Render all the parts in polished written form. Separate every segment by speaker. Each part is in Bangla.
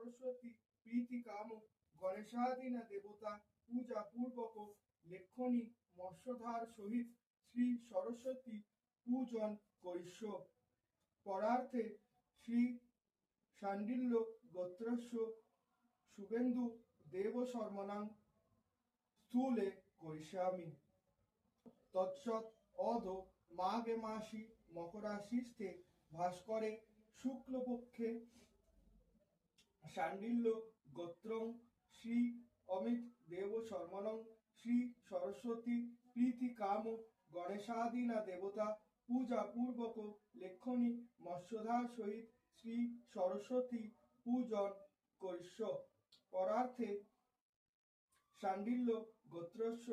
Speaker 1: সরস্বতী প্রীতি কাম গণেশাদীনা দেবতা পূজা পূর্বক লেখনি মৎস্যধার সহিত শ্রী সরস্বতী পূজন করিষ্য। পরার্থে শ্রী শাণ্ডিল্য গোত্রস্য শুভেন্দু দেব শর্মণাং স্থূলে করিষ্যামি। তৎসৎ অধ মাঘে মাসি মকরাশিস্থে ভাস্করে শুক্লপক্ষে শাণ্ডিল্য গোত্রং শ্রী অমিত দেব শর্মণং শ্রী সরস্বতী প্রীতি কাম গণেশাদীনা দেবতা পূজা পূর্বক লেখনি মৎস্যধার সহিত শ্রী সরস্বতী পূজন করিষ্য। পরার্থে শাণ্ডিল্য গোত্রস্য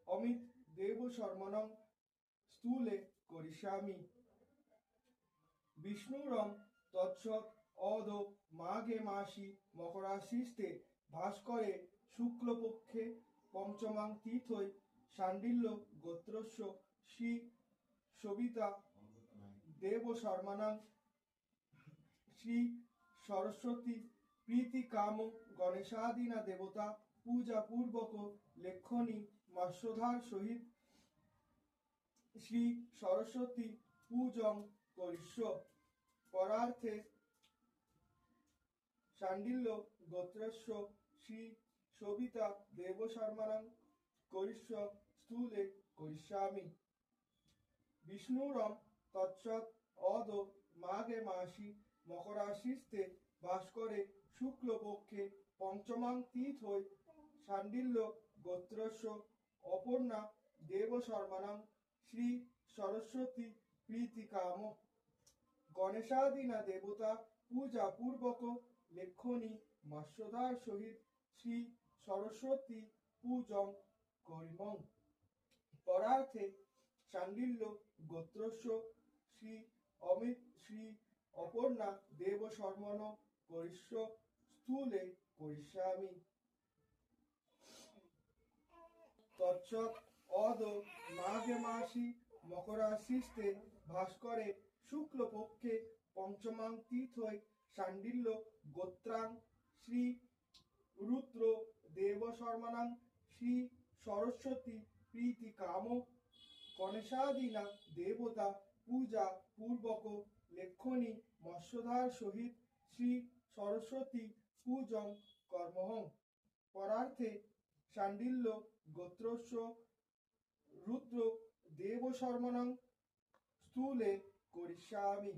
Speaker 1: অমিত দেব শর্মণং স্থূলে করিষ্যামি। বিষ্ণুরং তৎসৎ অধ মাঘে মাসি মকরাশিস্থে ভাস্করে শুক্লপক্ষে পঞ্চমাং তীর্থৈ শাণ্ডিল্য গোত্রস্য শ্রী সবিতা দেব শর্মণাং শ্রী সরস্বতী প্রীতি কাম গণেশাদীনা দেবতা পূজা পূর্বক লেখনি মৎস্যধার সহিত শ্রী সরস্বতী পূজং করিষ্য। পরার্থে শাণ্ডিল্য গোত্রস্য শ্রী সবিতা দেব শর্মণাং করিষ্য স্থূলে করিষ্যামি। বিষ্ণুরং তৎসৎ অধ মাঘে মাসি মকরাশিস্থে ভাস্করে শুক্লপক্ষে পঞ্চমাং তীর্থৈ শাণ্ডিল্য গোত্রস্য অপর্ণা দেব শর্মণাং শ্রী সরস্বতী প্রীতি কাম গণেশাদীনা দেবতা পূজা পূর্বক লেখনি মৎস্যধার সহিত শ্রী সরস্বতী পূজং করিমং। পরার্থে শাণ্ডিল্য গোত্রস্য শ্রী অমিত শ্রী অপর্ণা দেব শর্মণ করিষ্য স্থূলে করিষ্যামি। তৎসৎ অধ মাঘে মাসি মকরাশিস্থে ভাস্করে শুক্লপক্ষে পঞ্চমাং তীর্থৈ শাণ্ডিল্য গোত্রাং শ্রী রুদ্র দেব শর্মণাং শ্রী সরস্বতী প্রীতি কাম গণেশাদীনা দেবতা পূজা পূর্বক লেখনি মৎস্যধার সহিত শ্রী সরস্বতী পূজং কর্মহং। পরার্থে শাণ্ডিল্য গোত্রস্য রুদ্র দেব শর্মণাং স্থূলে করিষ্যামি।